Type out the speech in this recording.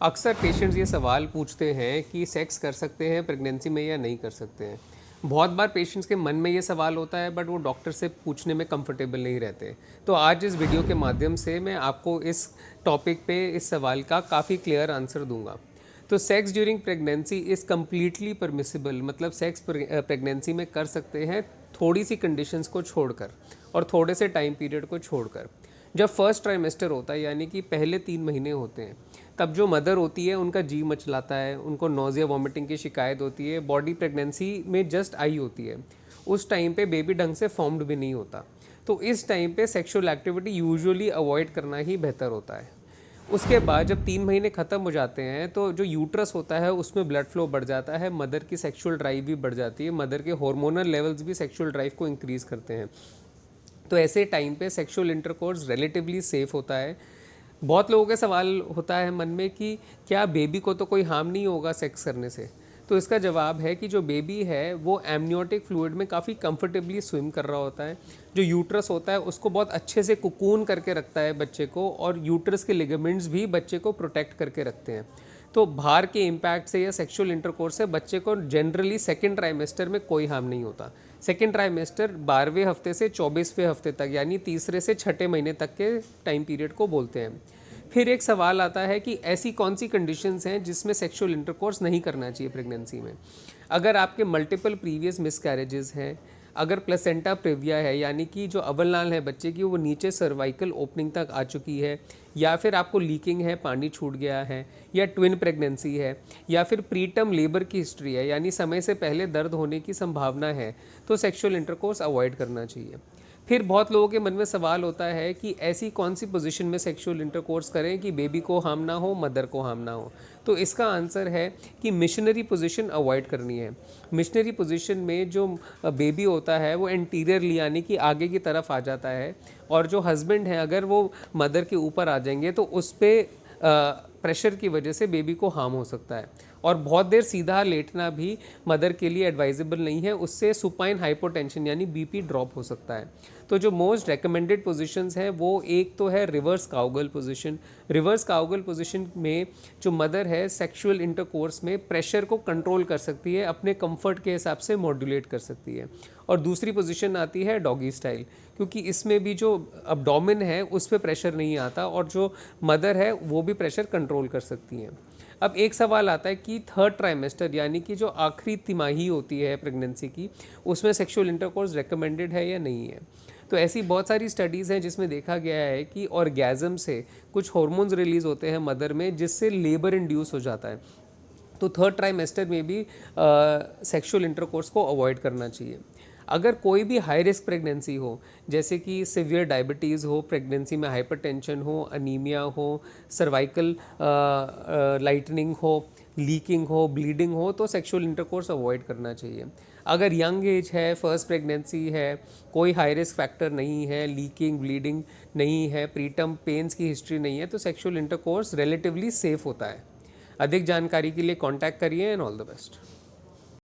अक्सर पेशेंट्स ये सवाल पूछते हैं कि सेक्स कर सकते हैं प्रेगनेंसी में या नहीं कर सकते हैं। बहुत बार पेशेंट्स के मन में ये सवाल होता है बट वो डॉक्टर से पूछने में कंफर्टेबल नहीं रहते। तो आज इस वीडियो के माध्यम से मैं आपको इस टॉपिक पे इस सवाल का काफ़ी क्लियर आंसर दूंगा। तो sex during pregnancy is completely permissible, मतलब सेक्स प्रेगनेंसी में कर सकते हैं थोड़ी सी कंडीशंस को छोड़कर और थोड़े से टाइम पीरियड को छोड़कर। जब फर्स्ट ट्राइमेस्टर होता है यानी कि पहले 3 महीने होते हैं, तब जो मदर होती है उनका जी मचलाता है, उनको नोज़िया वॉमिटिंग की शिकायत होती है, बॉडी प्रेगनेंसी में जस्ट आई होती है। उस टाइम पे बेबी ढंग से फॉर्म्ड भी नहीं होता। तो इस टाइम पे सेक्सुअल एक्टिविटी यूजुअली अवॉइड करना ही बेहतर होता है। उसके बाद जब 3 महीने ख़त्म हो जाते हैं तो जो यूट्रस होता है उसमें ब्लड फ्लो बढ़ जाता है, मदर की सेक्सुअल ड्राइव भी बढ़ जाती है, मदर के हार्मोनल लेवल्स भी सेक्सुअल ड्राइव को इंक्रीज़ करते हैं। तो ऐसे टाइम पे सेक्सुअल इंटरकोर्स रिलेटिवली सेफ़ होता है। बहुत लोगों के सवाल होता है मन में कि क्या बेबी को तो कोई हार्म नहीं होगा सेक्स करने से। तो इसका जवाब है कि जो बेबी है वो एमनियोटिक फ्लूइड में काफ़ी कंफर्टेबली स्विम कर रहा होता है। जो यूट्रस होता है उसको बहुत अच्छे से कुकून करके रखता है बच्चे को, और यूट्रस के लिगामेंट्स भी बच्चे को प्रोटेक्ट करके रखते हैं। तो बाहर के इम्पैक्ट से या सेक्सुअल इंटरकोर्स से बच्चे को जनरली सेकेंड ट्राइमेस्टर में कोई हार्म नहीं होता। सेकेंड ट्राइमेस्टर 12वें हफ्ते से 24वें हफ्ते तक, यानी तीसरे से छठे महीने तक के टाइम पीरियड को बोलते हैं। फिर एक सवाल आता है कि ऐसी कौन सी कंडीशंस हैं जिसमें सेक्सुअल इंटरकोर्स नहीं करना चाहिए प्रेगनेंसी में। अगर आपके मल्टीपल प्रीवियस मिसकैरेजेस हैं, अगर प्लेसेंटा प्रेविया है यानी कि जो अवलनाल है बच्चे की वो नीचे सर्वाइकल ओपनिंग तक आ चुकी है, या फिर आपको लीकिंग है, पानी छूट गया है, या ट्विन प्रेगनेंसी है, या फिर प्रीटर्म लेबर की हिस्ट्री है यानी समय से पहले दर्द होने की संभावना है, तो सेक्सुअल इंटरकोर्स अवॉइड करना चाहिए। फिर बहुत लोगों के मन में सवाल होता है कि ऐसी कौन सी पोजीशन में सेक्सुअल इंटरकोर्स करें कि बेबी को हार्म ना हो, मदर को हार्म ना हो। तो इसका आंसर है कि मिशनरी पोजीशन अवॉइड करनी है। मिशनरी पोजीशन में जो बेबी होता है वो एंटीरियरली यानी कि आगे की तरफ आ जाता है, और जो हस्बैंड है अगर वो मदर के ऊपर आ जाएंगे तो उस पर प्रेशर की वजह से बेबी को हार्म हो सकता है। और बहुत देर सीधा लेटना भी मदर के लिए एडवाइजेबल नहीं है, उससे सुपाइन हाइपोटेंशन यानी बीपी ड्रॉप हो सकता है। तो जो मोस्ट रेकमेंडेड पोजीशंस हैं वो एक तो है reverse cowgirl position. Reverse cowgirl position में जो मदर है सेक्सुअल इंटरकोर्स में प्रेशर को कंट्रोल कर सकती है, अपने कंफर्ट के हिसाब से मॉड्यूलेट कर सकती है। और दूसरी पोजीशन आती है डॉगी स्टाइल, क्योंकि इसमें भी जो अब्डोमेन है उस पर प्रेशर नहीं आता और जो मदर है वो भी प्रेशर कंट्रोल कर सकती हैं। अब एक सवाल आता है कि थर्ड ट्राइमेस्टर यानी कि जो आखिरी तिमाही होती है प्रेगनेंसी की, उसमें सेक्सुअल इंटरकोर्स रेकमेंडेड है या नहीं है। तो ऐसी बहुत सारी स्टडीज़ हैं जिसमें देखा गया है कि ऑर्गेज़म से कुछ हार्मोन्स रिलीज़ होते हैं मदर में जिससे लेबर इंड्यूस हो जाता है। तो थर्ड ट्राइमेस्टर में भी सेक्सुअल इंटरकोर्स को अवॉइड करना चाहिए। अगर कोई भी हाई रिस्क प्रेगनेंसी हो, जैसे कि सिवियर डायबिटीज़ हो, प्रेगनेंसी में हाइपरटेंशन हो, अनीमिया हो, सर्वाइकल लाइटनिंग हो, लीकिंग हो, ब्लीडिंग हो, तो सेक्सुअल इंटरकोर्स अवॉइड करना चाहिए। अगर यंग एज है, फर्स्ट प्रेगनेंसी है, कोई हाई रिस्क फैक्टर नहीं है, लीकिंग ब्लीडिंग नहीं है, प्रीटर्म पेन्स की हिस्ट्री नहीं है, तो सेक्सुअल इंटरकोर्स रिलेटिवली सेफ होता है। अधिक जानकारी के लिए कांटेक्ट करिए एंड ऑल द बेस्ट।